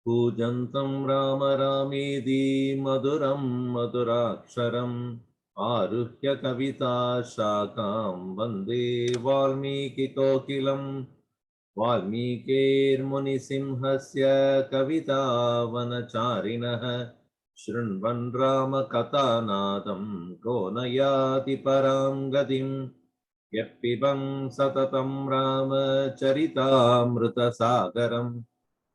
पूजन्तं राम रामेति मधुरं मधुराक्षरम् आरुह्य कविता शाखां वन्दे वाल्मीकिकोकिलं वाल्मीकिर्मुनिसिंहस्य कवितावनचारिणः शृण्वन् रामकथानादं को न याति परां गतिम् यः पिबं सततं रामचरितामृतसागरम्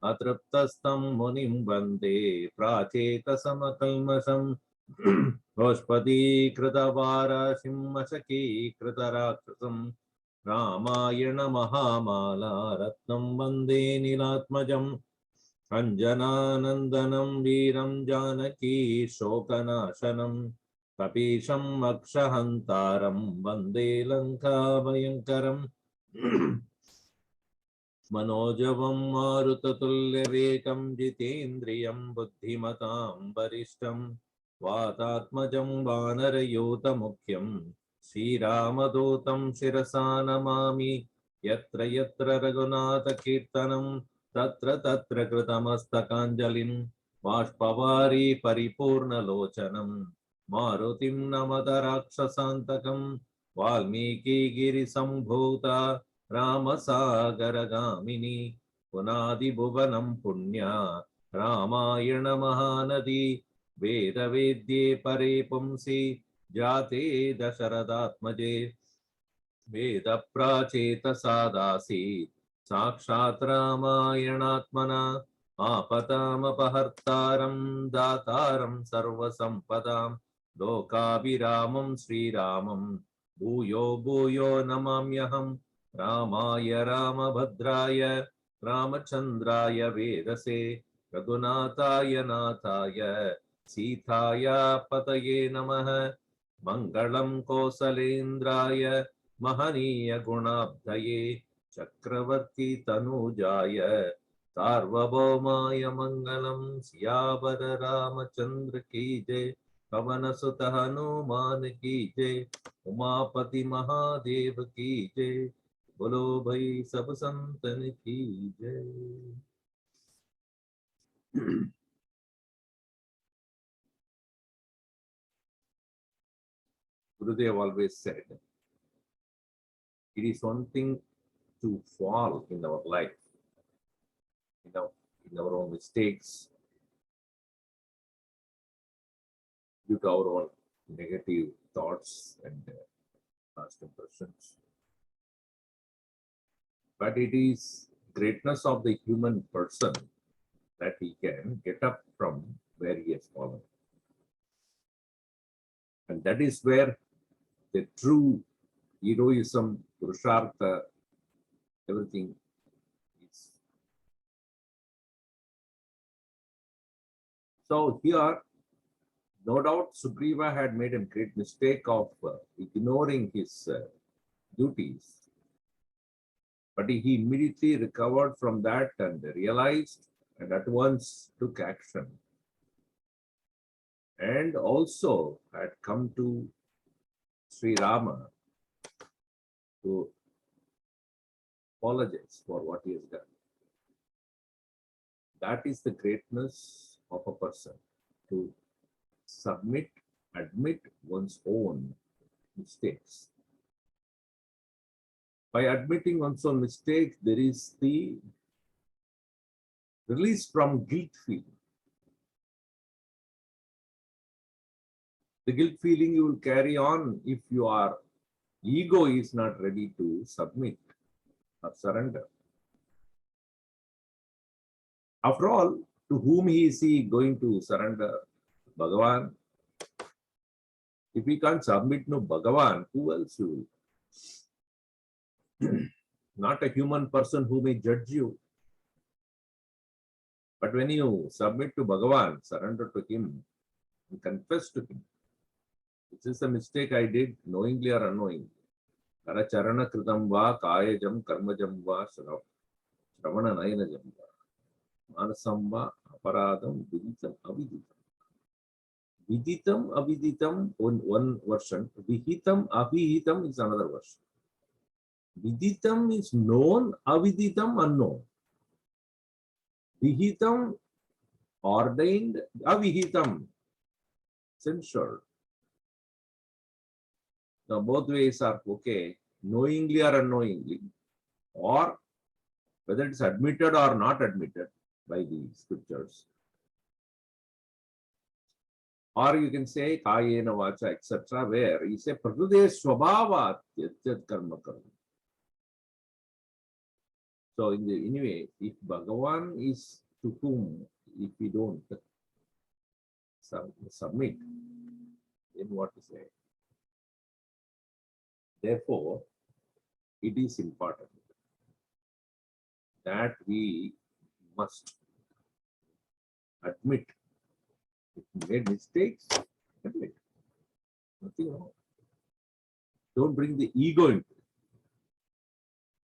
अतृप्तस्तं मुनिं वन्दे प्राचेतसमकल्मषम् गोष्पदीकृतवाराशिंहशकीकृतराक्षसम् रामायण महामाला रत्नं वन्दे नीलात्मजम् अञ्जनानन्दनं वीरं जानकी शोकनाशनं कपीशम् अक्षहन्तारं वन्दे लङ्काभयङ्करम् मनोजवं मारुततुल्यवेगं जितेन्द्रियं बुद्धिमतां वरिष्ठं वातात्मजं वानरयूथमुख्यं श्रीरामदूतं शिरसा नमामि यत्र यत्र रघुनाथकीर्तनं तत्र तत्र कृतमस्तकाञ्जलिं बाष्पवारी परिपूर्णलोचनं मारुतिं नमत राक्षसान्तकं वाल्मीकिगिरिसम्भूता रामसागरगामिनी पुनादिभुवनं पुण्या रामायण महानदी वेदवेद्ये परे पुंसि जाते दशरथात्मजे वेदप्राचेतसादासीत् साक्षात् रामायणात्मना आपदामपहर्तारं दातारं सर्वसम्पदां लोकाभिरामं श्रीरामं भूयो भूयो नमाम्यहम् रामाय रामभद्राय रामचन्द्राय वेदसे रघुनाथाय नाथाय सीताय पतये नमः मङ्गलं कौसलेन्द्राय महनीय गुणाब्धये चक्रवर्ती तनूजाय सार्वभौमाय मङ्गलं सियावर रामचन्द्र की जय पवन सुत हनुमान की जय उमापति महादेव की जय बोलो भाई सब संतन की जय। Gurudev always said, it is one thing to fall in our life, in our own mistakes, due to our own negative thoughts and past impressions. But it is greatness of the human person that he can get up from where he has fallen. And that is where the true heroism, Purushartha, everything is. So here, no doubt Sugriva had made a great mistake of ignoring his duties. But he immediately recovered from that and realized and at once took action. And also had come to Sri Rama to apologize for what he has done. That is the greatness of a person, to submit, admit one's own mistakes. By admitting one's own mistake, there is the release from guilt feeling. The guilt feeling you will carry on if your ego is not ready to submit or surrender. After all, to whom is he going to surrender? Bhagavan. If he can't submit to Bhagavan, who else will? Not a human person who may judge you. But when you submit to Bhagavan, surrender to him, and confess to him, this is a mistake I did, knowingly or unknowingly. Karacharana kritam va, kayajam, karmajam va, shravana nayanajam va, manasam va, aparadam, viditam, aviditam. Viditam, aviditam, one version. Vihitam, avihitam is another version. Viditam is known, aviditam unknown. Vihitam ordained, avihitam censured. Now both ways are okay, knowingly or unknowingly, or whether it's admitted or not admitted by the scriptures. Or you can say kayena vacha, etc., where you say prakrute swabhava yatyat karma karma. So anyway, if Bhagavan is to whom, if we don't submit, then what to say? Therefore, it is important that we must admit if we made mistakes, admit. Nothing wrong. Don't bring the ego into it.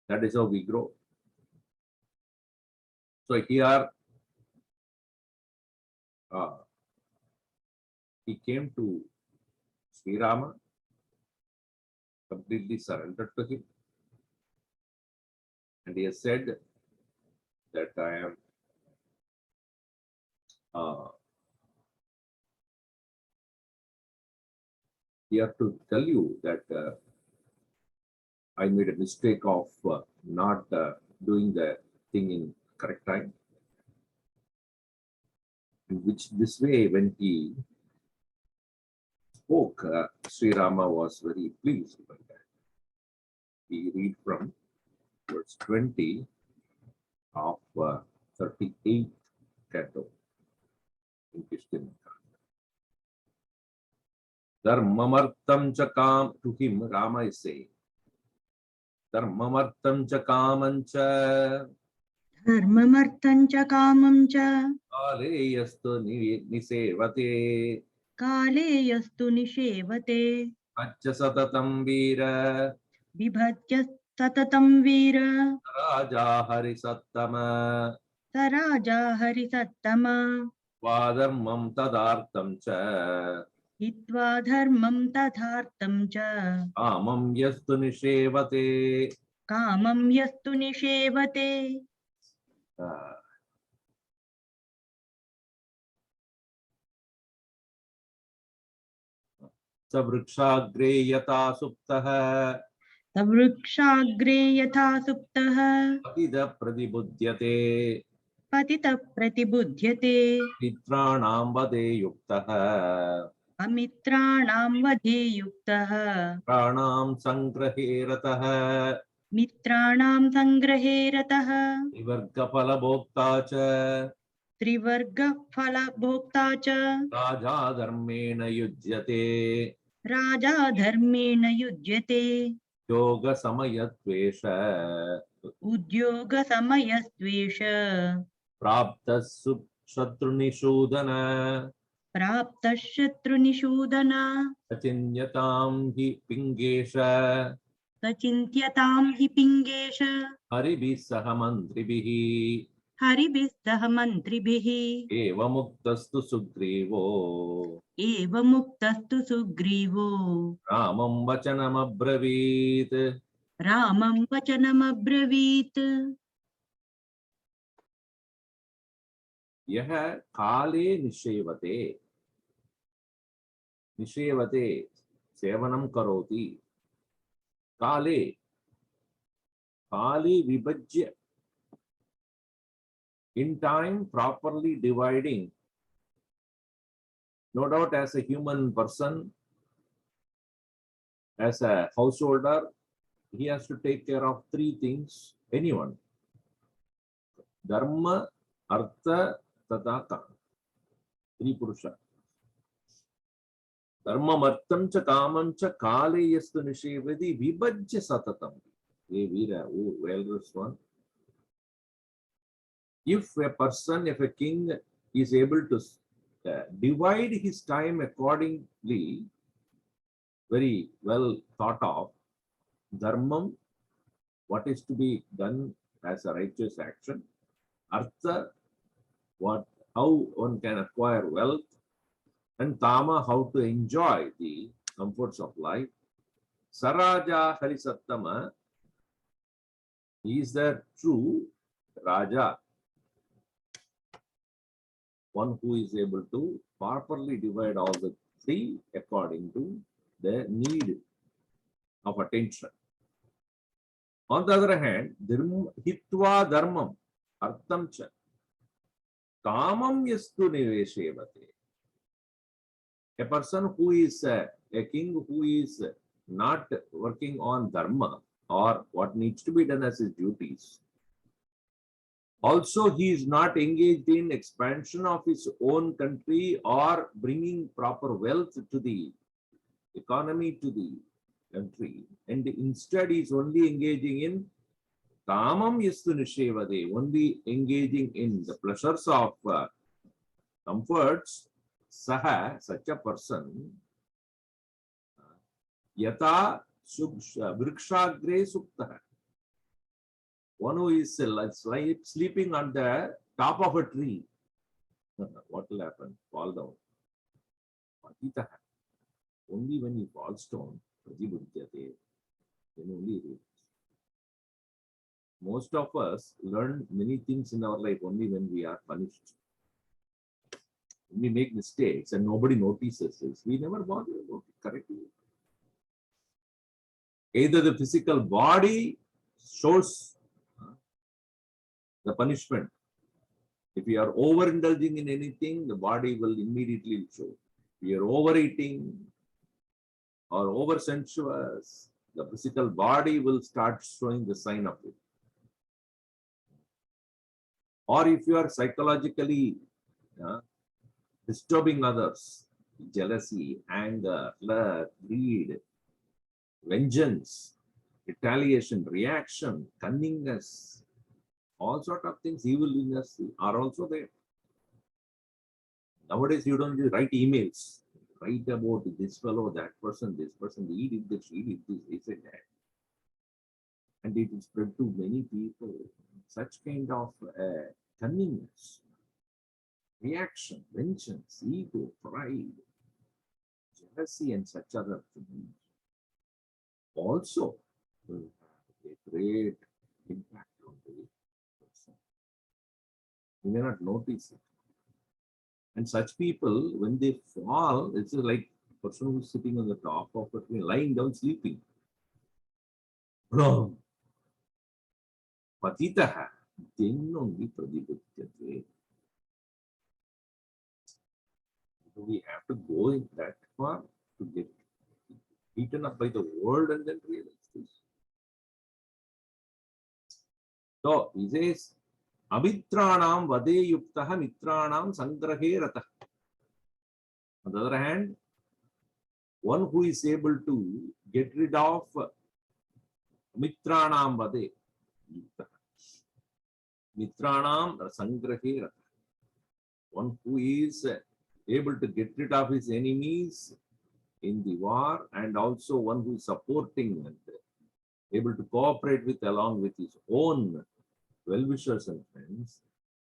That is how we grow. So here, he came to Sri Rama, completely surrendered to him. And he has said that I am here to tell you that I made a mistake of not doing the thing in correct time. In which this way, when he spoke, Sri Rama was very pleased by that. We read from verse 20 of 38th canto in Kishkinda. Dharmamartam cha kam, to him Rama is saying, Dharmamartam cha kamam cha Dharmamartam cha kamam cha kale yastu nisevate kale yastu nishevate accha satatam veera vibhajya satatam veera raja harisattama saraja harisattama Vadharmam tadartam cha hitva dharmam tadhartam cha kamam yastu nishevate. kamam yastu nishevate. Savrukshaagre yata suptaha Tavrukshagre yatha suptaha patida pratibudhyate patita pratibudhyate mitranam vade yuktaha amitranam vadhe yuktaha pranam sangrahe rataha mitranam sangrahe rataha vivargapala bhokta cha trivarga phala bhokta cha raja dharmena yujyate raja dharmena yujyate yoga samayatvesha udyoga samayastvesha prapta shatrunishudana prapta shatru nishudana Achinyatam hi pingesha sachintyatam hi pingesha haribhi sahamandribihi haribhissaha mantribhihi eva muktastu sugrivo eva muktastu sugrivo ramam vachanam abravit. ramam vachanam abravit. Yah kale nishevate sevanam karoti kale vibhajya, in time properly dividing No doubt, as a human person, as a householder, he has to take care of three things. Anyone: dharma, artha, tata kama. Three purusha. Dharmam artham cha kamam cha kale yastu nishevadi vibhajya satatam. Hey Veera, oh, well-dressed one. If a person, if a king is able to divide his time accordingly, very well thought of, dharmam, what is to be done as a righteous action, artha, how one can acquire wealth, and kama, how to enjoy the comforts of life. Saraja Harisattama, he is the true Raja, one who is able to properly divide all the three according to the need of attention. On the other hand, hitva dharmam, artham cha, kamam yastu niveshevate. A person who is a king who is not working on dharma or what needs to be done as his duties. Also, he is not engaged in expansion of his own country or bringing proper wealth to the economy, to the country, and instead he is only engaging in kamam yastu nishevade, only engaging in the pleasures of comforts. Saha, such a person, yata vrikshagre sukta, one who is sleeping on the top of a tree. What will happen? Fall down. Only when he falls down, then only he reaches. Most of us learn many things in our life only when we are punished. When we make mistakes and nobody notices this, we never bother about it correctly. Either the physical body shows the punishment. If you are overindulging in anything, the body will immediately show. If you are overeating or over-sensuous, the physical body will start showing the sign of it. Or if you are psychologically disturbing others, jealousy, anger, flirt, greed, vengeance, retaliation, reaction, cunningness, all sort of things, evilness are also there. Nowadays, you don't just write emails, write about this fellow, that person, he did this, he said that. And it is spread to many people. Such kind of cunningness, reaction, vengeance, ego, pride, jealousy, and such other things also will have a great impact on the person. You may not notice it. And such people, when they fall, it's like a person who is sitting on the top of a tree, lying down, sleeping. Patitaha, then only pradibhutyate. Do we have to go in that far to get eaten up by the world and then realize this? So he says, Abitranam vade yuktaha mitranam sangrahe ratah. On the other hand, one who is able to get rid of mitranam vade yuktaha. Mitranam sangrahe ratah. One who is able to get rid of his enemies in the war, and also one who is supporting and able to cooperate with along with his own well-wishers and friends.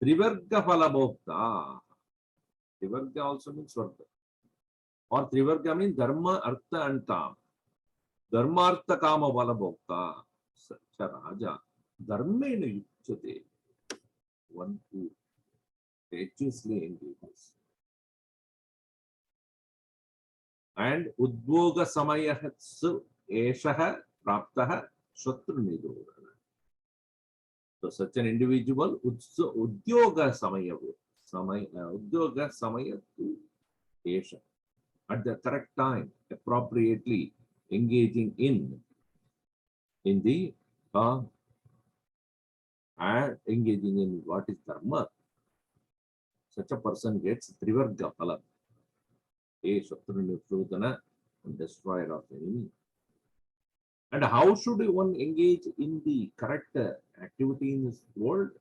Trivarga phalabhokta. Trivarga also means Svarga. Or Trivarga means Dharma, Artha and Kama. Dharma, Artha, Kama phalabhokta. Sacha Raja. Dharmena yukchate. One who righteously engages. And Udvoga Samayahatsu Eshaha Praptaha Shatru Nidodhana. So such an individual, Udyoga Samayatu, Esha. At the correct time, appropriately engaging in the and engaging in what is dharma, such a person gets trivarga phala. A Shatru Nifrutana, and destroyer of the enemy. And how should one engage in the correct activity in this world?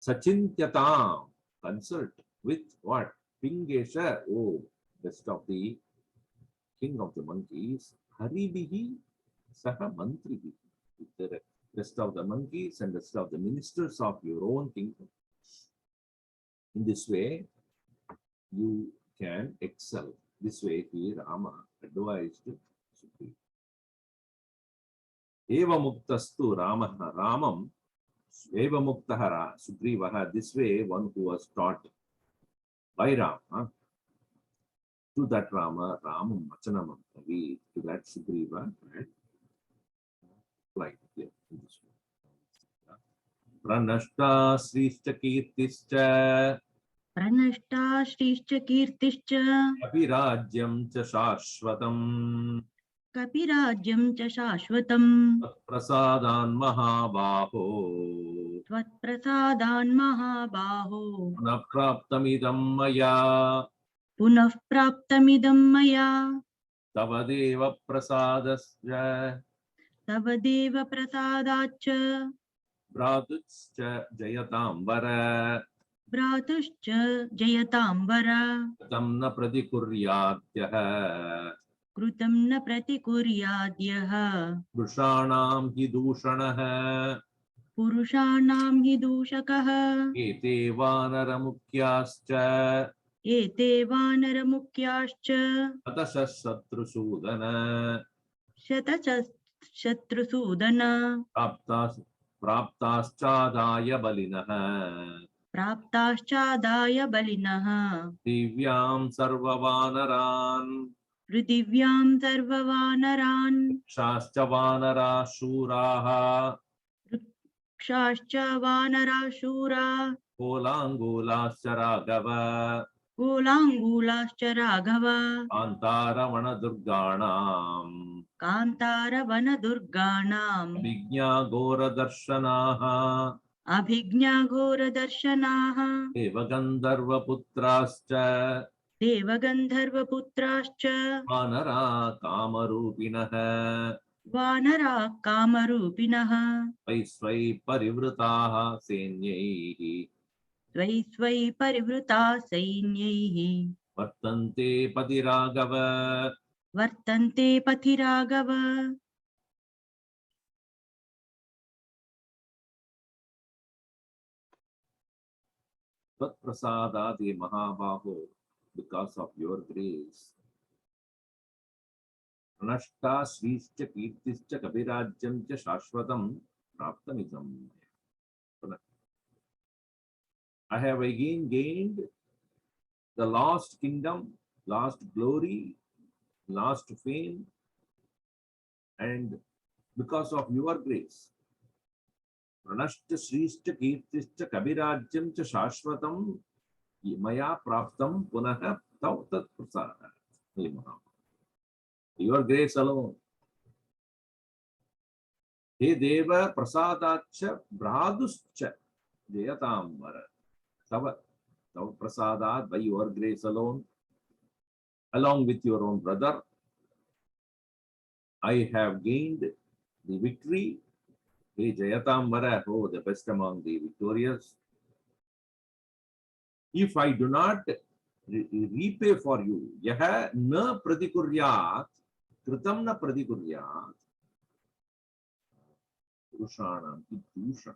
Sachintyatam, consult with what? Pingesha, oh, best of the king of the monkeys, Haribihi Saha Mantrihi, with the rest of the monkeys and rest of the ministers of your own kingdom. In this way, you can excel. This way, he Rama advised Sugriva. Eva Muktastu Ramaha Ramam, Eva Muktahara Sugrivaha. This way, one who was taught by Rama, to that Rama, Ramam Machanam, to that Sugriva, and like here in this way. Pranashta Srishta Kirtischa Pranashta Shrishcha Kirtischa Abhirajyam Cha Shashvatam Kapirajyam Cha Shashvatam Prasadan Mahabaho Tvatprasadan Mahabaho Punapraptamidam Maya Punah Praptamidam Maya Tavadeva Prasadasya Tavadeva Prasadacha Bhratuscha Jayatambara Bhratuscha Jayatambara Tamna Pradikuryatyaha Krutam na Pratikuryadyaha Dushanam hi Dushanaha Purushanam hi dushakaha Ete Vanaramukyascha Ete Vanaramukyascha Atashasatrusudana Shatrusudana Praptaschadaya Balinaha Praptaschadaya Balinaha Divyam Sarvavanaran Prithivyam Sarvavanaran Shascha Vanara Shuraha Kshascha Vanarashura Kolangulascha Raghava Kolangulascha Raghava Antaramana Durganam Kantara Vanadurganam Abhignya Gora Darshanaha Abhignya Ghora Darshanaha Devagandharva Putrascha Devagandharva Putrascha Vanara Kamarupinaha Vanara Kamarupinaha Vaisvai Parivrataha Senyaihi Svai Svai Parivruta Sainyaihi Vartante Padiragava Vartante Pathiragava Tat Prasadadi Mahabaho, because of your grace. Pranashta Srishcha Kirtischa Kabirajyam Cha Shashvatam Praptamidam. I have again gained the lost kingdom, lost glory, lost fame, and because of your grace. Pranashta Srishcha Kirtischa Kabirajyam Cha Shashvatam Maya Praptam Punaha Tav Tat Prasada. Your grace alone. He Deva Prasadacha Bhraduscha Jayatambara. Tav Prasadat, by your grace alone, along with your own brother, I have gained the victory. He Jayatambara, oh, the best among the victorious. If I do not repay for you, yaha na pratikuryat, kritam na pratikuryat, Purushanam Idusha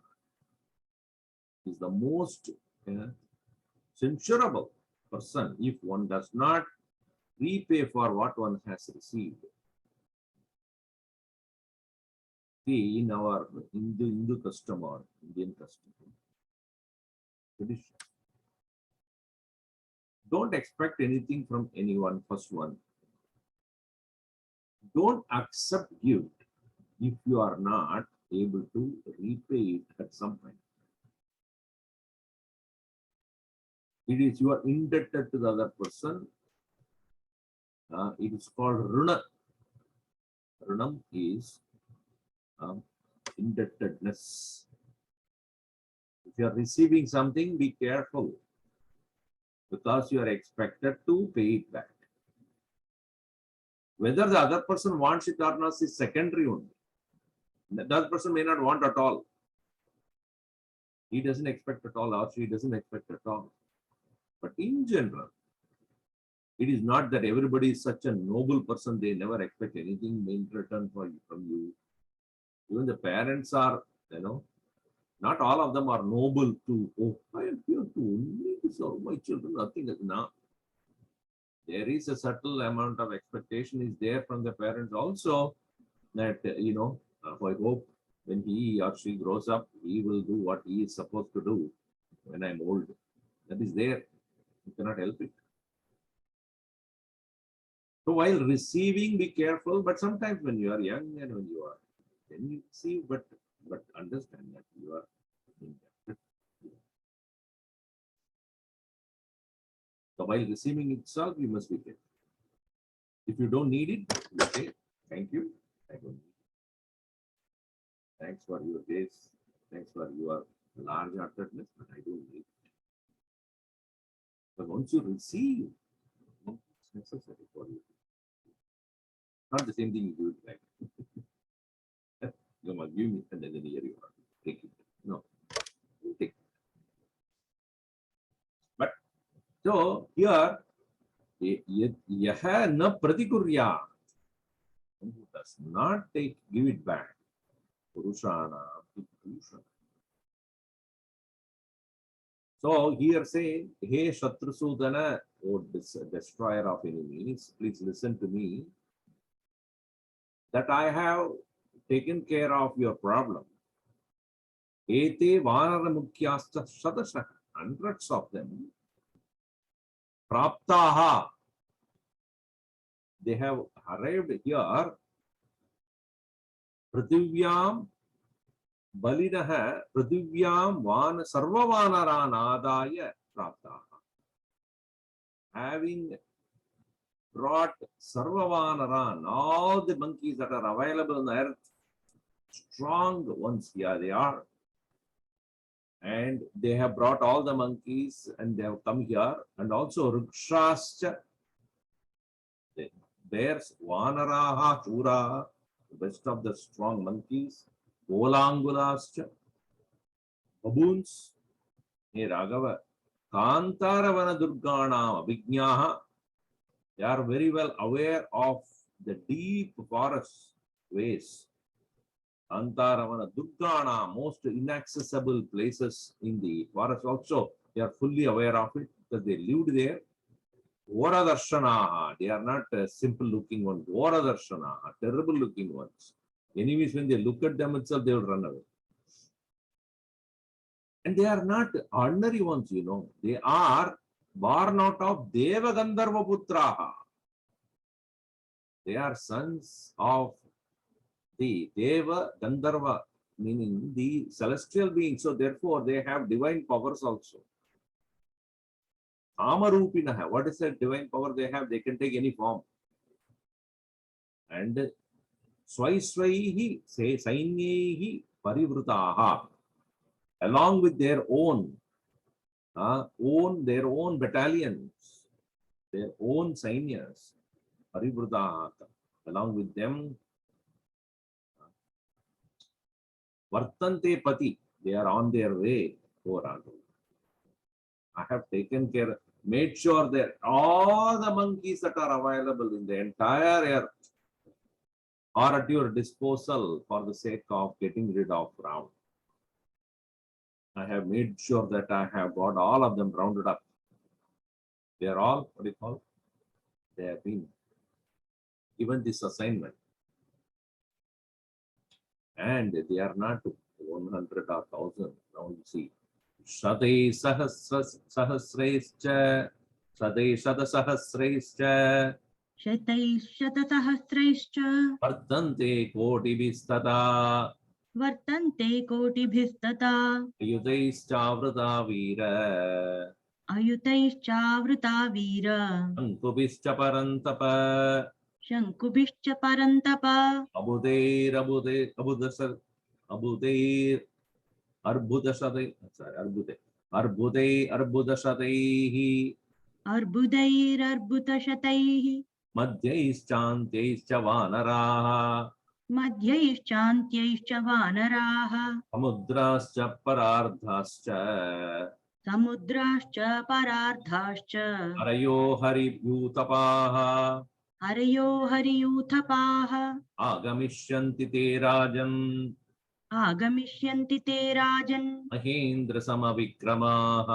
is the most censurable person if one does not repay for what one has received. See, in our Hindu custom or Indian custom, tradition, don't expect anything from anyone, first one. Don't accept gift if you are not able to repay it at some point. It is you are indebted to the other person, it is called Runa. Runam is indebtedness. If you are receiving something, be careful because you are expected to pay it back. Whether the other person wants it or not is secondary only. The other person may not want at all. He doesn't expect at all, or she doesn't expect at all. But in general, it is not that everybody is such a noble person, they never expect anything in return from you. Even the parents are, not all of them are noble to, oh, I am here to only serve my children, nothing else. No. There is a subtle amount of expectation is there from the parents also that, I hope when he or she grows up, he will do what he is supposed to do when I'm old. That is there. You cannot help it. So while receiving, be careful, but sometimes when you are young and when you are, then you receive, but understand that you are indebted. So while receiving itself, you must be careful. If you don't need it, you say, thank you, I don't need it. Thanks for your grace, thanks for your large-heartedness, but I don't need it. But once you receive, it's necessary for you. Not the same thing you do it back. You must give me, and then here you are. Take it. No, you take it. But so here, yaha na pratikurya, who does not give it back. Purushana, Purusha. So here say, hey Shatrusudana, O destroyer of enemies, please listen to me. That I have taken care of your problem. Ete Vanaramukyasta Shadasha, hundreds of them. Praptaha, they have arrived here. Prithivyam Balinaha, Prithivyam Vana Sarvavanaran Adaya Praptaha. Having brought Sarvavanaran, all the monkeys that are available on the earth, strong ones, here they are. And they have brought all the monkeys and they have come here. And also Rikshascha, bears, Vanaraha, Chura, the best of the strong monkeys, Golangulascha, baboons. Hey Raghava, Kantaravana Durganam Abhijnaha, they are very well aware of the deep forest ways. Kantaravana Durgana, most inaccessible places in the forest also, they are fully aware of it because they lived there. Varadarshanaha, they are not simple looking ones. Varadarshanaha, terrible looking ones. Enemies, when they look at them itself, they will run away. And they are not ordinary ones, They are born out of Deva Gandharva Putraha. They are sons of the Deva Gandharva, meaning the celestial beings. So therefore, they have divine powers also. Amarupinaha, what is that divine power they have? They can take any form. And Swaiswaihi, say Sainyehi Parivrutaha, along with their own battalions, their own sainyas, Parivrutaha, along with them, Vartante Pati, they are on their way, O Raghu. I have taken care, made sure that all the monkeys that are available in the entire earth are at your disposal for the sake of getting rid of Ram. I have made sure that I have got all of them rounded up. They are all, what do you call? They have been given this assignment. And they are not 100 or 1,000. Now you see. Shade Sahasrescha, Shade Shadasahasrescha, Shatai Shatasahasraischa, Vardante Kotibhistata, Vartante Kotibhistata, Yudhaischa Vrata Veera, अयुतैश्चावृता वीर अंकुभिश्च परन्तप शङ्कुभिश्च परन्तप अबुदैर् अर्बुदशतै sorry अर्बुदैः अर्बुदैरर्बुदशतैः मध्यैश्चान्त्यैश्च वानराः मध्यैश्चान्त्यैश्च वानराः समुद्राश्च परार्धाश्च समुद्राश्च परार्धाश्च हरयो हरियूतपाः हरयो हरियूथपाः आगमिष्यन्ति ते राजन् आगमिष्यन्ति ते राजन् महेन्द्रसमविक्रमाः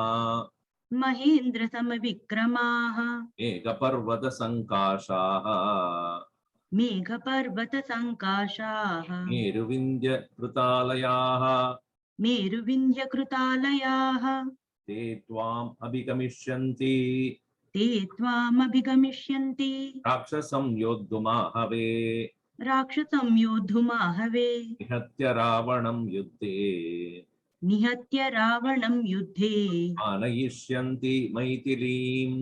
महेन्द्रसमविक्रमाः मेघपर्वतसङ्काशाः मेघपर्वतसङ्काशाः मेरुविन्द्यकृतालयाः मेरुविन्ध्यकृतालयाः ते त्वाम् अभिगमिष्यन्ति ते त्वामभिगमिष्यन्ति राक्षसं योद्धुमाहवे राक्षसं योद्धुमाहवे निहत्य रावणं युद्धे निहत्य रावणं युद्धे आनयिष्यन्ति मैथिलीम्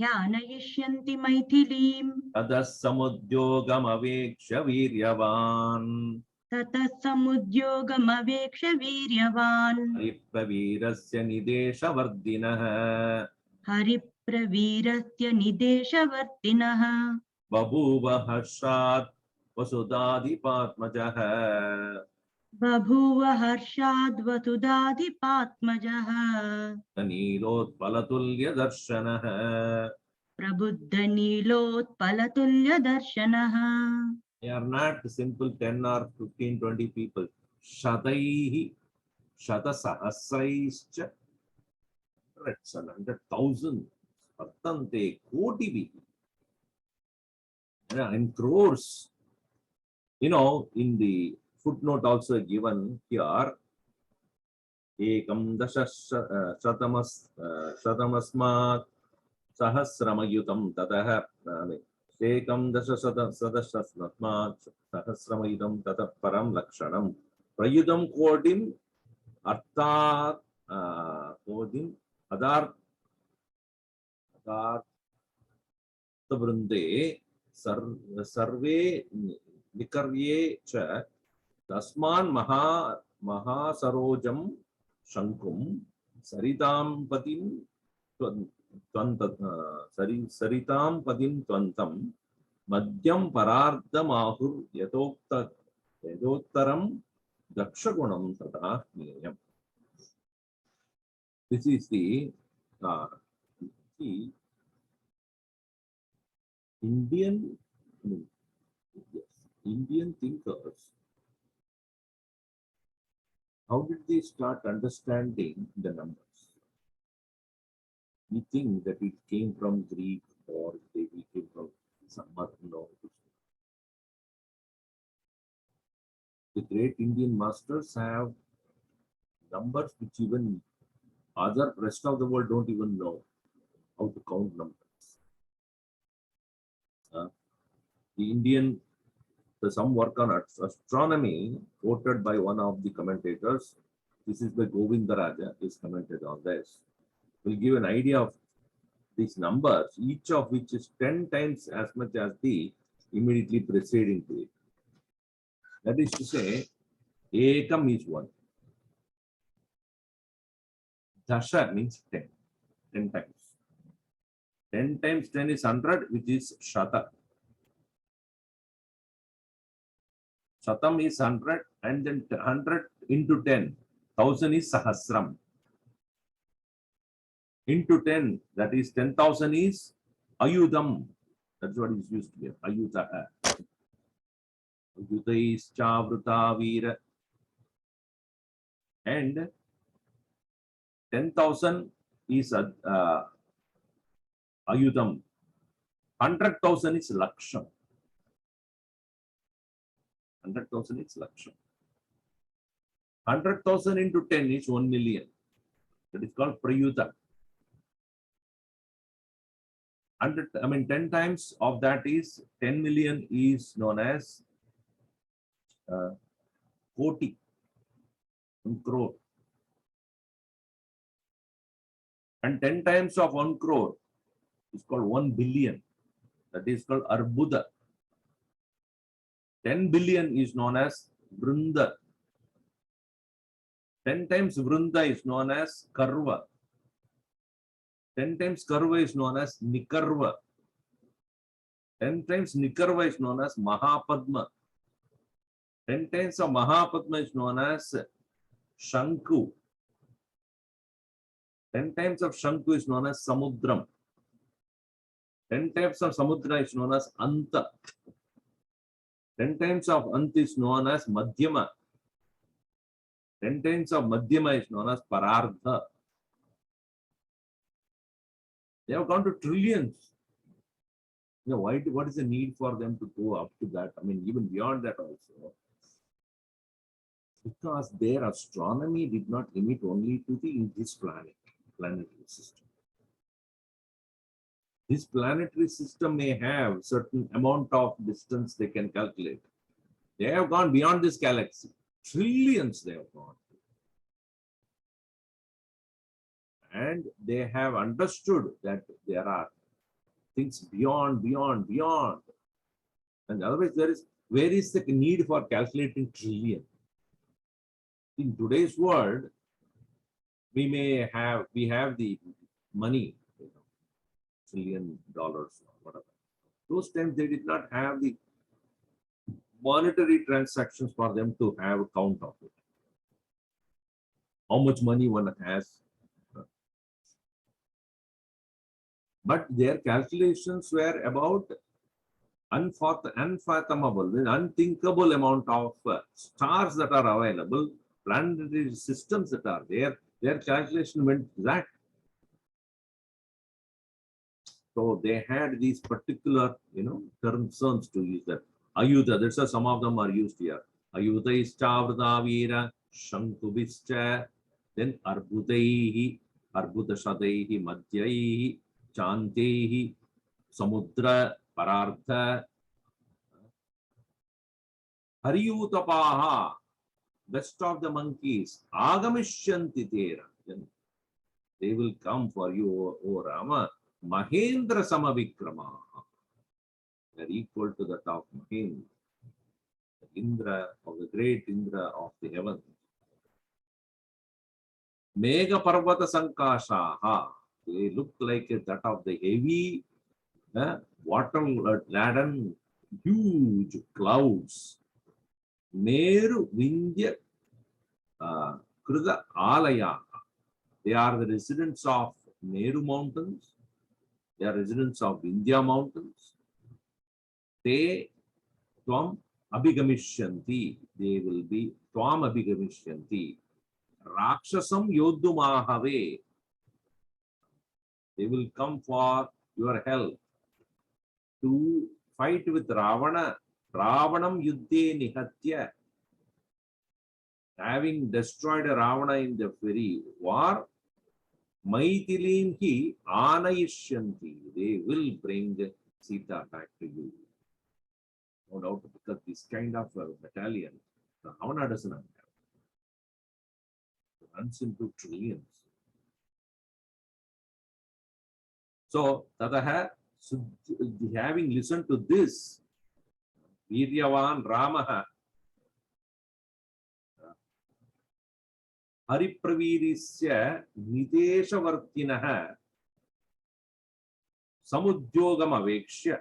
ह्यानयिष्यन्ति मैथिलीम् ततः समुद्योगमवेक्ष्य वीर्यवान् ततः समुद्योगमवेक्ष वीर्यवान् हरिप्रवीरस्य निदेशवर्दिनः हरिप्रवीरस्य निदेशवर्तिनः बभूव हर्षात् वसुधाधिपात्मजः बभूव हर्षाद्वसुधाधिपात्मजः नीलोत्पलतुल्यदर्शनः प्रबुद्धनीलोत्पलतुल्यदर्शनः. They are not simple 10 or 15, 20 people. Shataihi, Shatasahasraischa, hundreds and 100,000. Vartante, Kotivi, and crores. You know, in the footnote also given here, Ekam Dasha Shatamasmat Sahasramayutam Tataha. Ekam dasha sadashnatmat sahasramayudam tata param lakshanam prayudam kodim arthat kodim adar brunde sarve nikarye cha tasman mahasarojam shankum saritam patim सरितां पदिं त्वन्तं मध्यं परार्धमाहुर यथोत्तरं दक्षगुणं तथा ज्ञेयम्. This is the Indian thinkers. How did they start understanding the numbers? We think that it came from Greek or it came from some other. No. The great Indian masters have numbers which even other rest of the world don't even know how to count numbers. Some work on astronomy quoted by one of the commentators. This is by Govindaraja, is commented on this. Will give an idea of these numbers, each of which is 10 times as much as the immediately preceding to it. That is to say, Ekam is 1. Dasha means 10. 10 times. 10 times 10 is 100, which is Shata. Shatam is 100, and then 100 into 10. 1000 is Sahasram. Into 10, that is 10,000 is Ayudam. That's what is used here. Ayudaha. Ayuda is Chavruta Veera. And 10,000 is Ayudam. 100,000 is Laksham. 100,000 is Laksham. 100,000 into 10 is 1 million. That is called Prayuta. 10 times of that is 10 million is known as Koti, 1 crore. And 10 times of 1 crore is called 1 billion. That is called Arbuda. 10 billion is known as Vrunda. 10 times Vrunda is known as Karva. 10 times Karva is known as Nikarva. 10 times Nikarva is known as Mahapadma. 10 times of Mahapadma is known as Shanku. 10 times of Shanku is known as Samudram. 10 times of Samudra is known as Anta. 10 times of Anta is known as Madhyama. 10 times of Madhyama is known as Parardha. They have gone to trillions. You know, what is the need for them to go up to that? I mean, even beyond that also. Because their astronomy did not limit only to this planetary system. This planetary system may have certain amount of distance they can calculate. They have gone beyond this galaxy. Trillions they have gone. And they have understood that there are things beyond. And otherwise, where is the need for calculating trillion? In today's world, we have the money, $1 trillion or whatever. Those times they did not have the monetary transactions for them to have a count of it. How much money one has. But their calculations were about unfathomable, unthinkable amount of stars that are available, planetary systems that are there. Their calculation went that. So they had these particular, terms to use that. Ayudha, that's why some of them are used here. Ayudha is Chavrada Shankubischa, then Arbudaihi, Arbudashadaihi, Madhyaihi, Chantehi, Samudra, Parartha, Hariyutapaha, best of the monkeys, Agamishyanti Tera. They will come for you, O Rama. Mahendra Samavikrama. They are equal to that of Mahendra, the Indra of the great Indra of the heavens. Mega Parvata Sankashaha. They look like that of the heavy water-laden huge clouds. Meru Vindhya Kruda Alaya. They are the residents of Meru mountains. They are residents of Vindhya mountains. Te Tvam Abhigamishanti. They will be Tvam Abhigamishanti. Rakshasam Yodhumahave. They will come for your help to fight with Ravana. Ravanam Yuddhe Nihatya. Having destroyed Ravana in the very war, Maithilim hi Anayishyanti. They will bring Sita back to you. No doubt, because this kind of battalion, Ravana doesn't have. It runs into trillions. So, Tadaha, having listened to this, Viryavan Ramaha, Haripravirisya Nideshavartinaha Samudyogam Avekshya.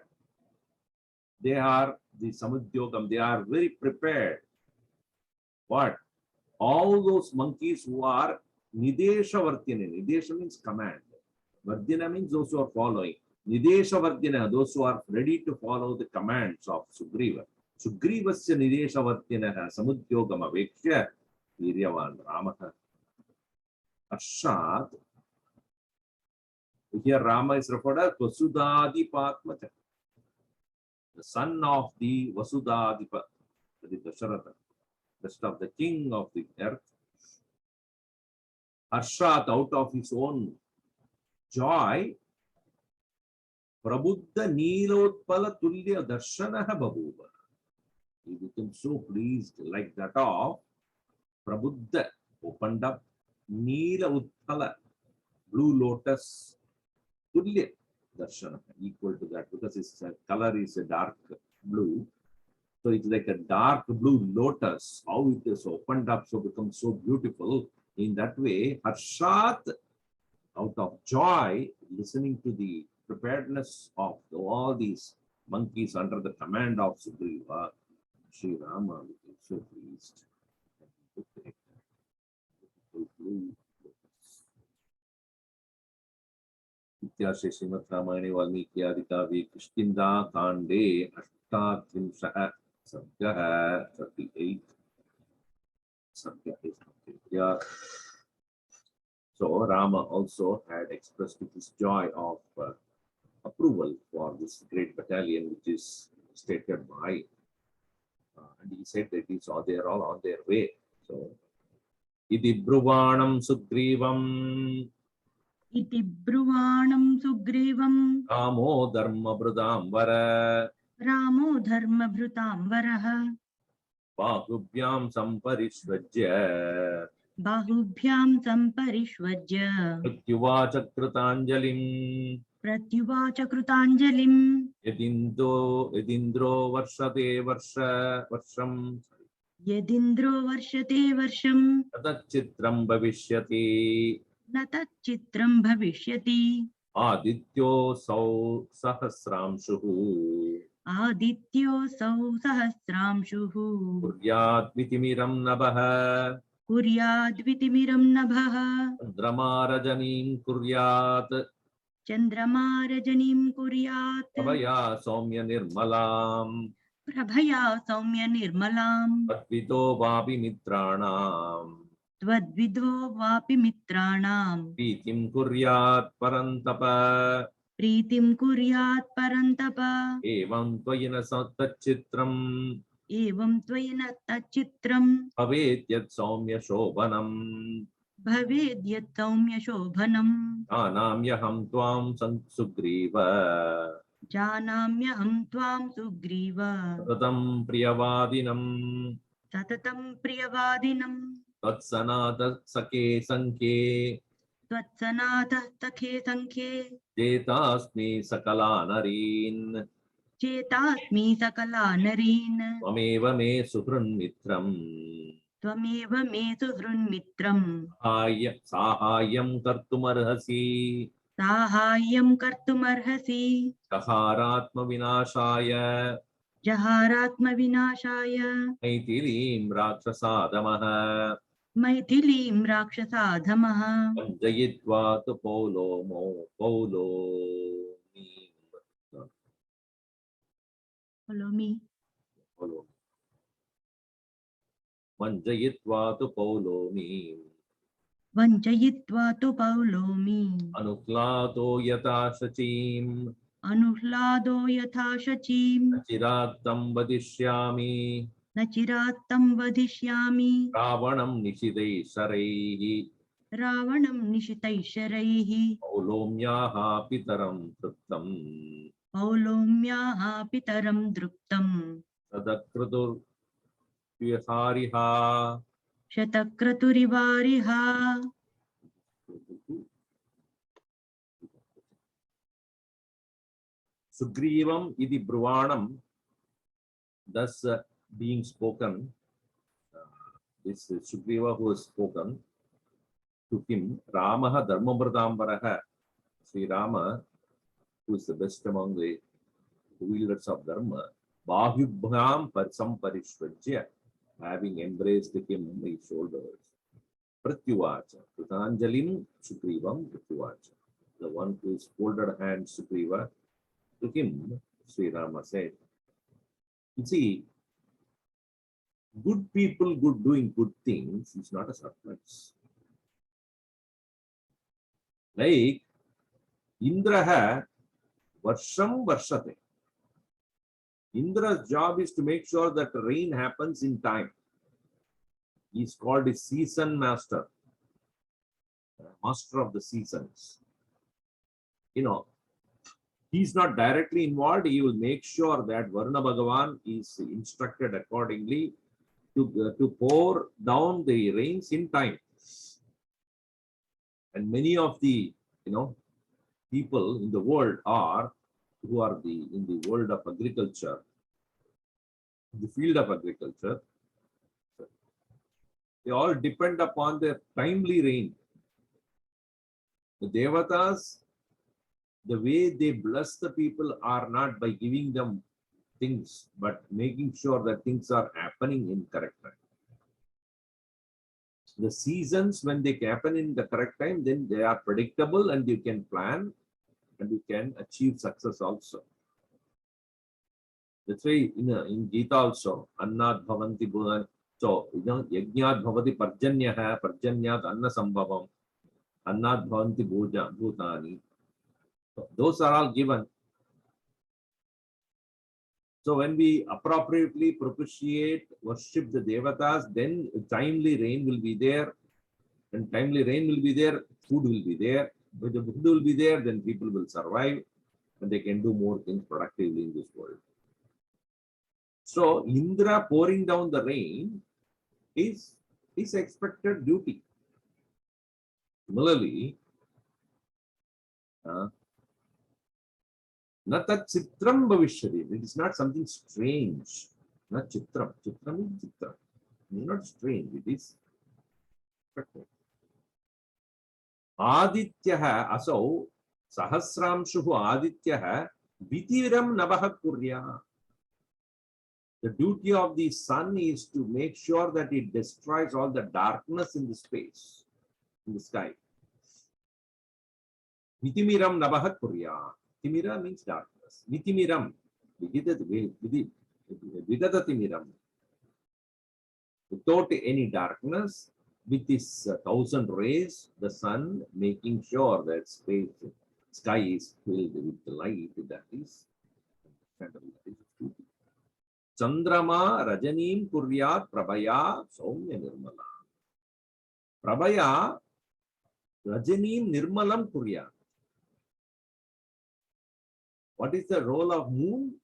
They are the Samudyogam, they are very prepared. What? All those monkeys who are Nideshavartina. Nidesha means command. Vardhina means those who are following. Nidesha Vardhina, those who are ready to follow the commands of Sugriva. Sugrivasya Nidesha Vardhina Samudyogam Avekshya Viryavan Ramaha. Arshat. Here Rama is referred as Vasudadipatmacha, the son of the Vasudadipa, the Dasharatha, best of the king of the earth. Arshat, out of his own joy, Prabuddha Nilotpala Tulya Darshanaha Babuva. He became so pleased, like that of Prabuddha, opened up Nila Utpala, blue lotus, Tulya Darshana, equal to that, because its color is a dark blue. So it's like a dark blue lotus, how it is opened up, so becomes so beautiful. In that way, Harshat, out of joy, listening to the preparedness of all these monkeys under the command of Sugriva, Sri Rama became so pleased. इत्याशे Shrimad रामायणे वाल्मीकि आदि काव्ये किष्किन्धा काण्डे 38 सर्गः 38 सर्गः. So Rama also had expressed his joy of approval for this great battalion, which is stated by, and he said that they are all on their way. So, Iti Bruvanam Sugrivam इति ब्रुवाणं सुग्रीवं Ramo Dharma Brudambara रामो धर्मभृतां वरः Bahubhyam Samparishvajya बाहुभ्यां सम्परिष्वज्य Mrityuvacha Kritanjalim प्रत्युवाच कृताञ्जलिं Yadindro Varshate Varsham यदिन्द्रो वर्षते वर्षं Tadachitram Bhavishyati न तच्चित्रं भविष्यति Adityo Sau Sahasramshuhu आदित्योऽसौ सहस्रांशुः Kuryat Vitimiram Nabha कुर्याद्वितिमिरं नभः Dramarajanim Kuryat चन्द्रमा रजनीं कुर्यात् Abhaya Saumya Nirmalam प्रभया सौम्य निर्मलां Advito Vapi Mitranam त्वद्विदो वापि मित्राणां Pitim Kuryat Parantapa प्रीतिं कुर्यात् परन्तप Evam Tvayina Sattachitram एवं त्वयि न तच्चित्रं Bhavet Yat Saumya Shobhanam भवेद्यत् सौम्य शोभनम् Anamyaham Tvam Sugriva जानाम्यहं त्वां सुग्रीव Tatam Priyavadinam सततं प्रियवादिनं Tatsanata Sake Sanke त्वत्सनातः सखे सङ्ख्ये Jetasmi Sakala Narin चेतास्मि सकला नरीन् Tvameva Me Suhrun Mitram त्वमेव मे सुहृन्मित्रम् Sahayam Kartumarhasi साहाय्यं कर्तुमर्हसि Saharatma Vinashaya जहारात्मविनाशाय Maithilim Raksasadamaha मैथिलीं राक्षसाधमः Panjayitva tu Paulomi पौलोमि Manjayitva tu Paulomi वञ्चयित्वा तु पौलोमि Anuklato Yata Shachim अनुह्लादो यथा शचीं Chiratam Vadishyami न चिरात्तं वधिष्यामि Ravanam Nishidai Saraihi रावणं निशितैशरैः Paulomyaha Pitaram Triptam पौलोम्याः पितरं दृप्तम् Sadakrudur Vihariha शतक्रतुरिवारिः Sugrivam Idi Bruvanam, thus being spoken, this Sugriva who has spoken to him, Ramaha Dharmamradambaraha, Sri Rama, who is the best among the wielders of Dharma, Bahubhyam Samparishvajya, having embraced him on his shoulders. Pratyuvacha, Kritanjalim Sugrivam Pratyuvacha, the one who is folded hands Sugriva, to him, Sri Rama said, you see, good people doing good things is not a surprise. Like Indraha Varsham Varshate. Indra's job is to make sure that rain happens in time. He is called a season master, master of the seasons. You know, he is not directly involved. He will make sure that Varuna Bhagavan is instructed accordingly to pour down the rains in time. And many of the people in the world are, who are in the world of agriculture, the field of agriculture, they all depend upon their timely rain. The devatas, the way they bless the people are not by giving them things, but making sure that things are happening in correct time. The seasons, when they happen in the correct time, then they are predictable and you can plan and you can achieve success also. That's why in Gita also, Annad Bhavanti Bhutan. So, Yajnat Bhavati Parjanyaha, Parjanyat Anna Sambhavam, Annad Bhavanti Bhutani. So those are all given. So when we appropriately propitiate, worship the devatas, then timely rain will be there. And timely rain will be there, food will be there. When the food will be there, then people will survive and they can do more things productively in this world. So Indra pouring down the rain is his expected duty. Similarly, Natat Chitram Bhavishyati. It is not something strange. Not Chitram. Chitram is Chitram. It is not strange. It is expected. Adityaha asau Sahasramshuhu Adityaha Vitiram Nabah Kurya. The duty of the sun is to make sure that it destroys all the darkness in the space, in the sky. Vitimiram Nabah Kurya. Timira means darkness. Vitimiram. Vidadatimiram. Without any darkness, with this 1,000 rays, the sun making sure that sky is filled with the light, that is Chandrama Rajanim Kuryat Prabhaya Saumya Nirmala. Prabhaya Rajanim Nirmalam Kuryat. What is the role of moon?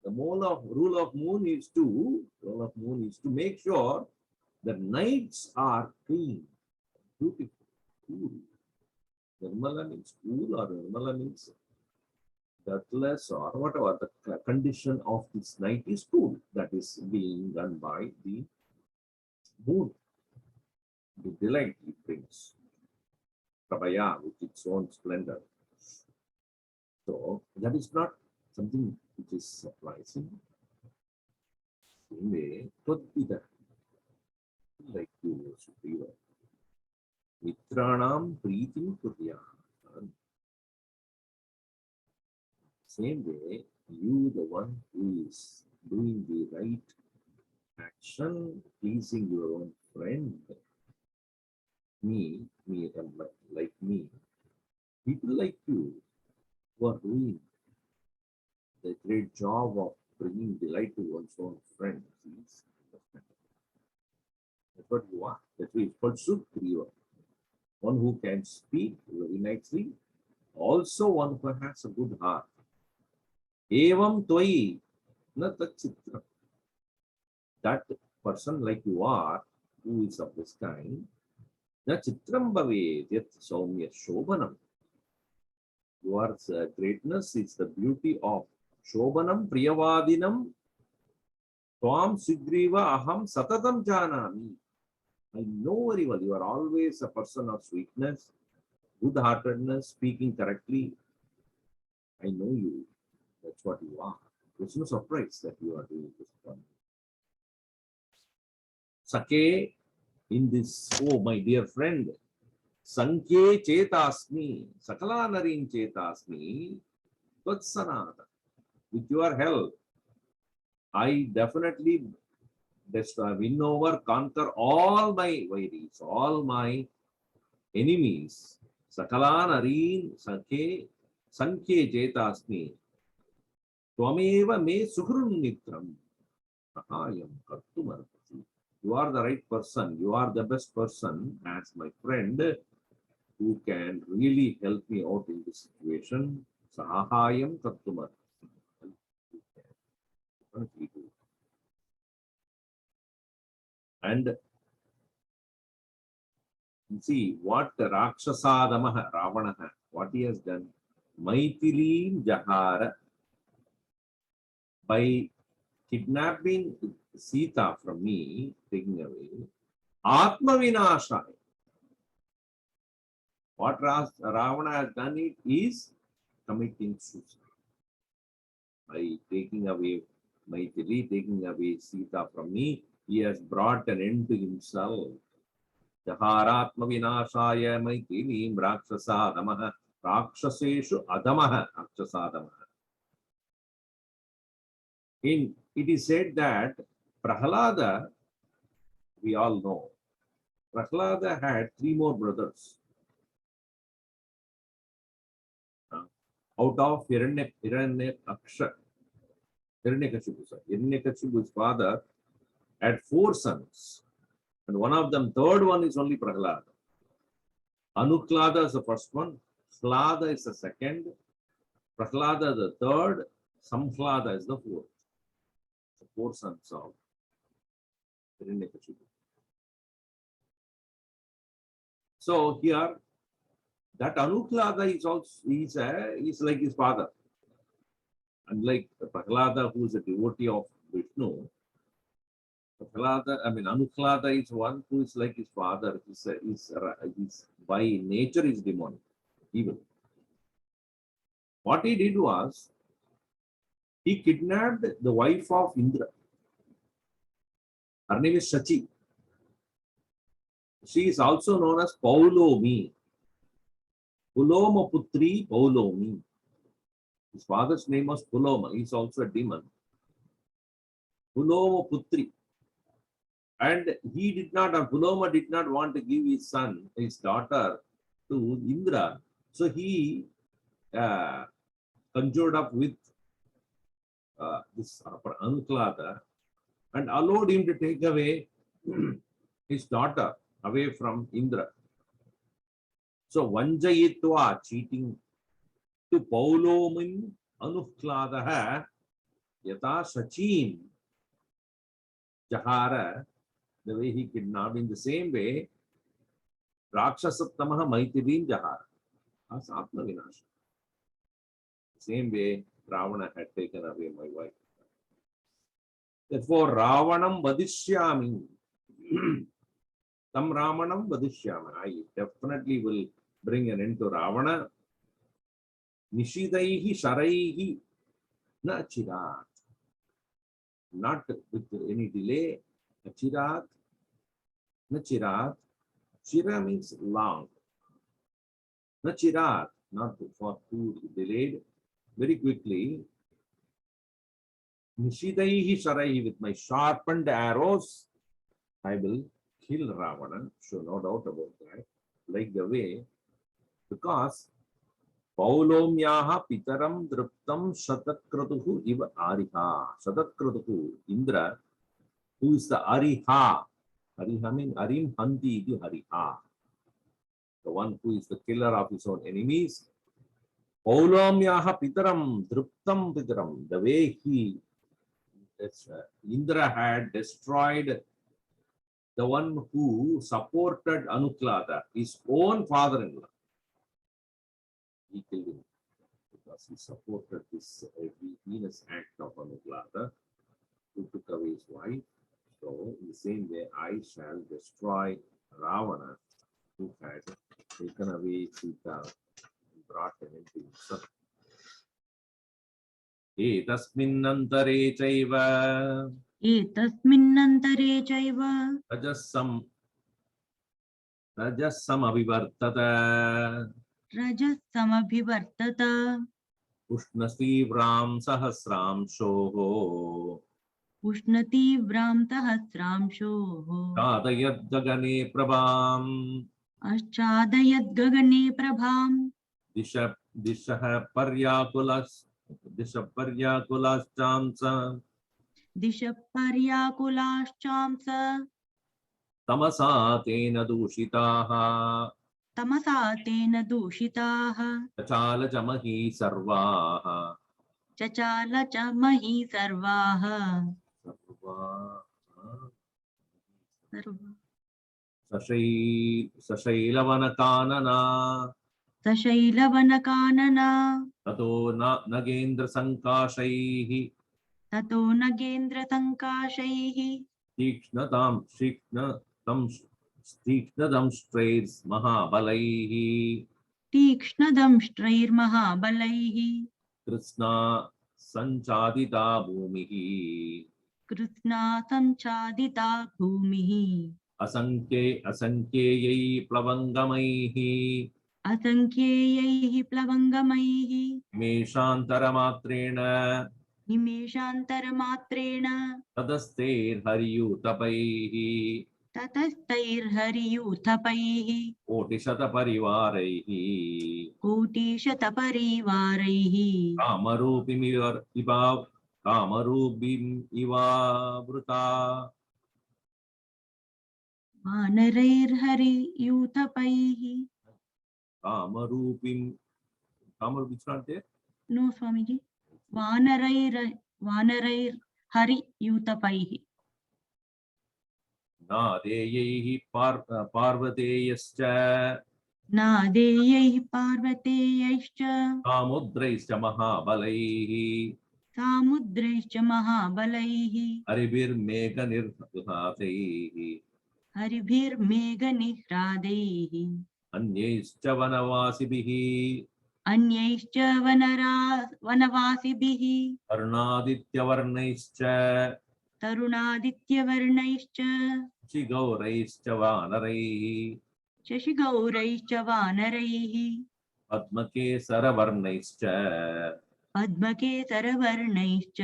The rule of moon is to make sure the nights are clean, beautiful, cool. Nirmala means cool, or Nirmala means deathless, or whatever. The condition of this night is cool. That is being done by the moon. The delight it brings. Prabhaya with its own splendor. So that is not something which is surprising. Same way, Tadvida, like you, superior. Mitranam Preetim Kurya. Same way, you, the one who is doing the right action, pleasing your own friend, me, like me, people like you who are doing the great job of bringing delight to one's own friends. That's what you are. That is called Superior. One who can speak very nicely, also one who has a good heart. Evam Twai na Tachitra. That person like you are, who is of this kind, na Chitram Bhave Yat Saumya Shobhanam. Your greatness is the beauty of Shobhanam Priyavadinam Tvam Sugriva Aham Satatam Janami. I know very well you are always a person of sweetness, good-heartedness, speaking correctly. I know you. That's what you are. There's no surprise that you are doing this one. Sake, in this, oh my dear friend, Sankye Chetasmi, Sakala Narin Chetasmi, Vatsanata. With your help, I definitely win over, conquer all my vairis, all my enemies. Sakala Narin Sake, Sankye Chetasmi, Twameva me Suhrun Nitram, Sahayam Kartumarpati. You are the right person. You are the best person as my friend who can really help me out in this situation. Sahayam Kartumar. And you see what Rakshasadamaha Ravanaha, what he has done? Maithilim Jahara, by kidnapping Sita from me, taking away, Atma Vinashaya. What Ravana has done it is committing suicide. By taking away Maithili, taking away Sita from me, he has brought an end to himself. Jaharatma Vinashaya Maithilim Rakshasa Rakshaseshu Adamaha Rakshasa. It is said that Prahlada, we all know, Prahlada had 3 more brothers. Out of Hiranyakashipu's father had 4 sons, and one of them, third one, is only Prahlada. Anuklada is the first one, Slada is the second, Prahlada the third, Samhlada is the fourth. The 4 sons of Hiranyakashipu. So here, that Anuklada is also is like his father. Unlike Prahlada, who is a devotee of Vishnu, Anuklada is one who is like his father. He's by nature is demonic, evil. What he did was, he kidnapped the wife of Indra. Her name is Shachi. She is also known as Paulomi. Puloma Putri Paulomi. His father's name was Puloma. He is also a demon. Puloma Putri. And Puloma did not want to give his daughter to Indra. So he conjured up with this Anuklada and allowed him to take away his daughter away from Indra. So Vanjayitva, cheating, to Paulomin Anukladaha Yata Sachim Jahara, the way he kidnapped, in the same way Rakshasatamaha Maithilim Jahara. That's Atma Vinasha. Same way Ravana had taken away my wife. Therefore, Ravanam Vadishyami. Tam Ramanam Vadishyami. I definitely will bring an end to Ravana. Nishidaihi Sharaihi Na Chirat. Not with any delay. Chirat. Na Chirat. Chira means long. Na Chirat. Not for too delayed. Very quickly. Nishidaihi Sharaihi, with my sharpened arrows, I will kill Ravana. So no doubt about that. Like the way, because Paulomyaha Pitaram Druptam Shatakratuhu Iva Ariha. Shatakratuhu, Indra, who is the Ariha. Ariha means Arim Hanti Iti Hariha. The one who is the killer of his own enemies. Paulomyaha Pitaram Druptam Pitaram. The way Indra had destroyed the one who supported Anuklada, his own father-in-law. He killed him because he supported this heinous act of Anuklada, who took away his wife. So, in the same way, I shall destroy Ravana, who had taken away Sita and brought him into himself. Etasminnantare chaiva Etasminnantare chaiva rajasam avivartata Rajasamabhivartata Ushnastivram sahasramshoho Ushnativram tahasramshoho Kadayad gagane prabham Aschadayad gagane prabham Disha paryakulas chamsa Dishaparyakulaschamsa Tamasa tena dushitaha Tamasa tena dushitaha Chachala chamahi sarvaha Chachala chamahi sarvaha Sashailavana kanana सशैलवनकानना ततो नगेन्द्र संकाशैः ततो नगेन्द्रसङ्काशैः तीक्ष्णदंष्ट्रैर्महाबलैः तीक्ष्णदंष्ट्रैर्महाबलैः कृत्स्ना सञ्चादिता भूमिः कृत्स्ना सञ्चादिता भूमिः असङ्ख्यैः प्लवङ्गमैः असङ्ख्येयैः प्लवङ्गमैः निमेषान्तरमात्रेण निमेषान्तरमात्रेण ततस्तैर्हर्युतपैः ततस्तैर्हरियूथपैः कोटिशतपरिवारैः कोटिशतपरिवारैः कामरूपिम् इवावृता वानरैर्हरियूथपैः कामरूपी it's not there. नो स्वामीजी वानरैर्हरियूथपैः नादेयैः पार्वतेयश्च नादेयैः पार्वतेयैश्च कामुद्रैश्च महाबलैः सामुद्रैश्च महाबलैः हरिभिर्मेघनिर्घातैः हरिभिर्मेघनिह्रादैः अन्यैश्च वनवासिभिः अन्यैश्च वनवासिभिः अरुणादित्यवर्णैश्च तरुणादित्यवर्णैश्च शिगौरैश्च वानरैः शशिगौरैश्च वानरैः पद्मकेसरवर्णैश्च पद्मकेसरवर्णैश्च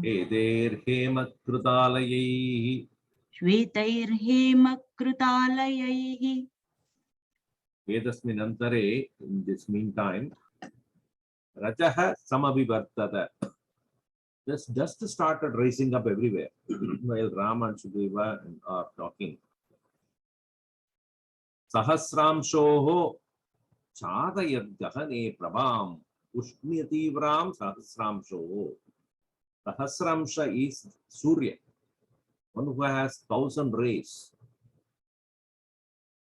वेदैर्हेमकृतालयैः श्वेतैर्हेमकृतालयैः वेदस्मिन् अन्तरे in this meantime Rajah Samavivartata just started rising up everywhere while Rama and Sugriva are talking. Sahasramshoho Chadayadgahane Prabham Ushniyativram Sahasramshoho. Sahasramsha is Surya, one who has 1,000 rays.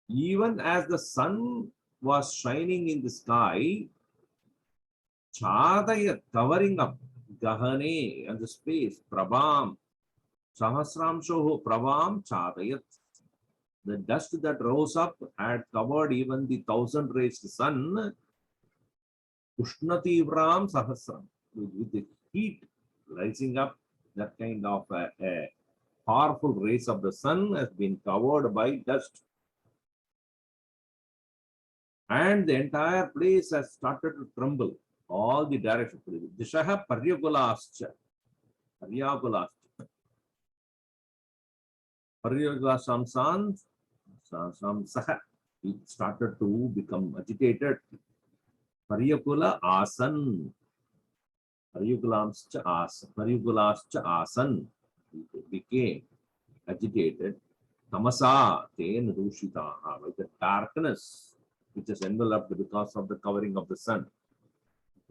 Even as the sun was shining in the sky, Chadaya covering up Gahane and the space, Prabham, Sahasramshoho Prabham Chadayat. The dust that rose up had covered even the 1,000 rays sun, Ushnativram Sahasram, with the heat rising up, that kind of a powerful rays of the sun has been covered by dust. And the entire place has started to tremble, all the directions. Dishaha Paryagulascha. Paryagulasam Saha. It started to become agitated. Paryagula Asan. Paryagulascha Asan. It became agitated. Tamasa Ten Rushitaha, by the darkness which is enveloped because of the covering of the sun.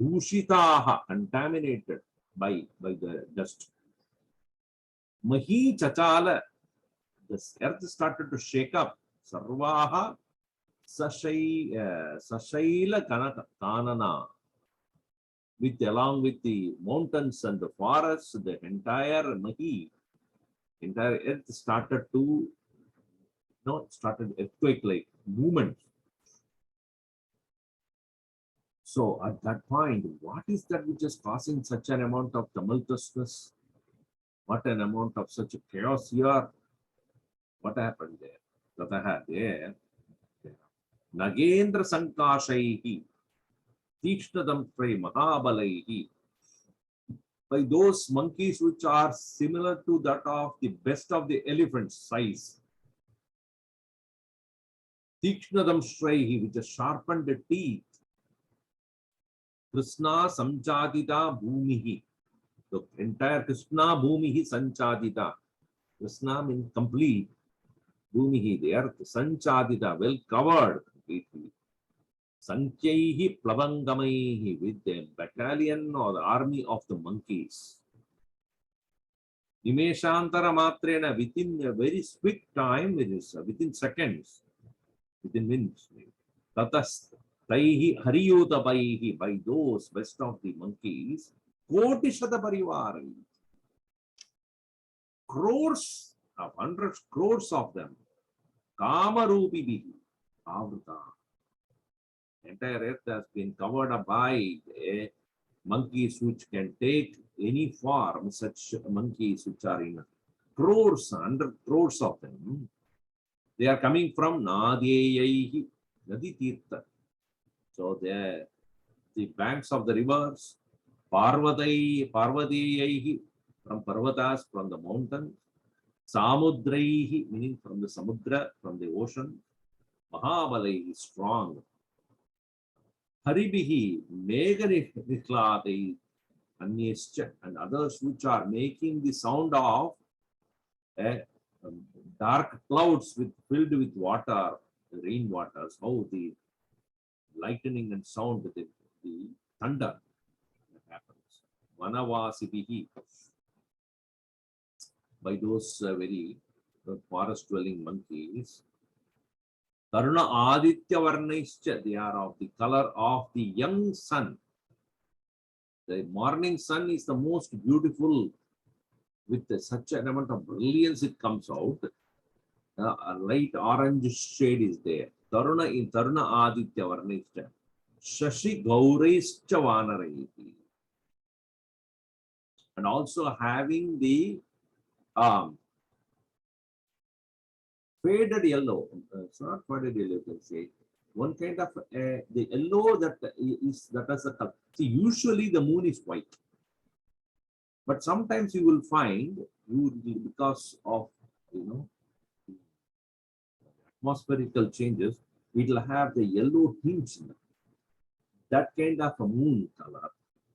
Dushitaha, contaminated by the dust. Mahi Chachala, the earth started to shake up. Sarvaha Sashaila Kanana, along with the mountains and the forests, the entire earth started to, started earthquake-like movement. So at that point, what is that which is causing such an amount of tumultuousness? What an amount of such a chaos here? What happened there? Tataha there. Nagendra Sankashaihi, Tikshnatamtrai Mahabalaihi. By those monkeys which are similar to that of the best of the elephant's size. Tikshnatamtrai, which is sharpened teeth. Krishna Samchadita Bhumihi. The entire Krishna Bhumihi Sanchadita. Krishna means complete. Bhumihi, the earth, Sanchadita, well covered completely. Sankhyahi Plavangamaihi, with the battalion or the army of the monkeys. Nimeshantara Matrena, within a very quick time, within seconds, within minutes. Taihi Hariyutapaihi, by those best of the monkeys, Koti Shata Parivarai, crores of hundreds crores of them, Kamarupi Bihi, Avrita. Entire earth has been covered up by monkeys which can take any form, such monkeys which are in crores, 100 crores of them. They are coming from Nadeyaihi, Nadi Tirtha. So the banks of the rivers, Parvatiyaihi, from Parvatas, from the mountains, Samudraihi, meaning from the Samudra, from the ocean, Mahabalaihi, strong. Haribihi, Meganikladi, Anyescha, and others which are making the sound of dark clouds filled with water, rain waters, how the lightning and sound, the thunder that happens. Vanavasibihi, by those very forest dwelling monkeys. Taruna Aditya Varnaischa, they are of the color of the young sun. The morning sun is the most beautiful, with such an amount of brilliance it comes out. A light orange shade is there. Taruna in Taruna Aditya Varnaischa. Shashi Gauraischa Vanaraiti. And also having the faded yellow, it's not faded yellow, you can say. One kind of the yellow that is that has a color. See, usually the moon is white, but sometimes you will find, because of atmospherical changes, it will have the yellow tinge in it. That kind of a moon color.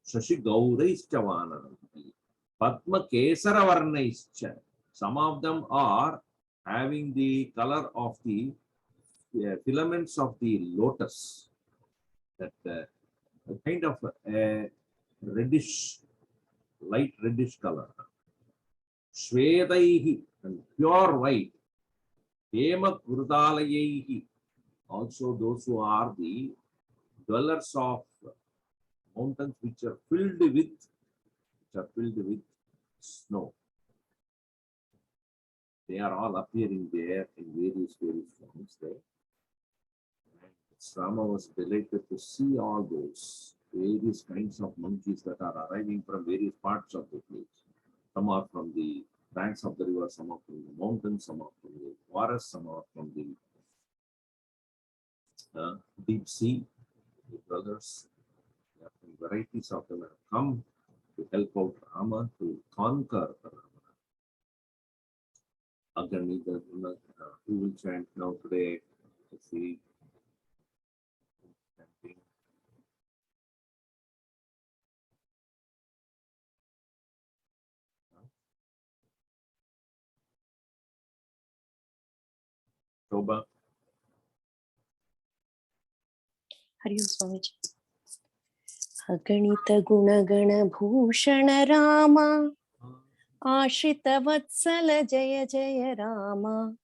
Shashi Gauraischa Vanaraiti. Padma Kesara Varnaischa. Some of them are having the color of the filaments of the lotus, that kind of reddish, light reddish color. Shvedaihi, and pure white. Hema Krudalayehi, also those who are the dwellers of mountains which are filled with snow. They are all appearing there in various forms there. And Rama was delighted to see all those various kinds of monkeys that are arriving from various parts of the place. Some are from the banks of the river, some are from the mountains, some are from the forest, some are from the deep sea. The brothers, varieties of them have come to help out Rama to conquer Rama. Aganita, who will chant now today? Let's see. Chanting. Shobha. Hari Om Swamiji. Aganita Gunagana Bhushana Rama Ashita Vatsala Jaya Jaya Rama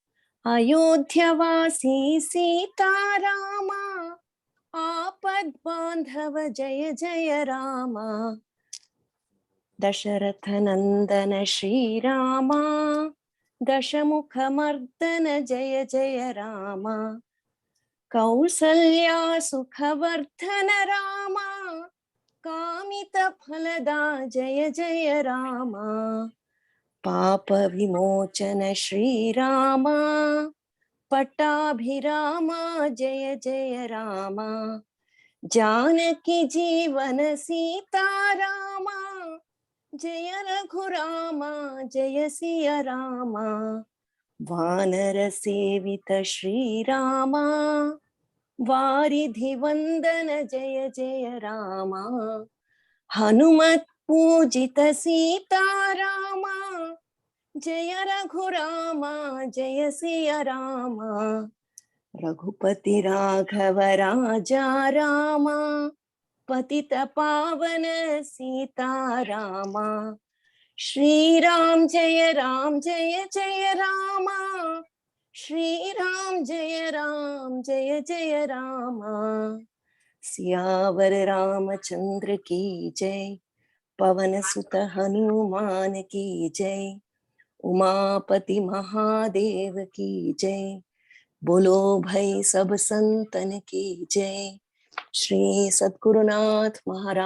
Ayodhyavasi Sita Rama Apad Bandhava Jaya Jaya Rama Dasharatha Nandana Shri Rama Dashamukha Mardana Jaya Jaya Rama Kausalya Sukhavardhana Rama Kamita Phalada Jaya Jaya Rama Papa Vimochana Shri Rama Pattabhirama Jaya Jaya Rama Janaki Jeevana Sita Rama Jaya Raghurama Jaya Siya Rama Vanara Sevita Shri Rama Varidhi Vandana Jaya Jaya Rama Hanumat Pujita Sita Rama Jaya Raghurama Jaya Siya Rama Raghupati Raghava Raja Rama Patita Pavana Sita Rama Shri Ram Jaya Jaya Rama Shri Ram Jaya Jaya Rama Siyavar Ramchandra की जय, पवन सुत हनुमान की जय, उमापति महादेव की जय। बोलो भाई सब संतन की जय। श्री सद्गुरुनाथ महाराज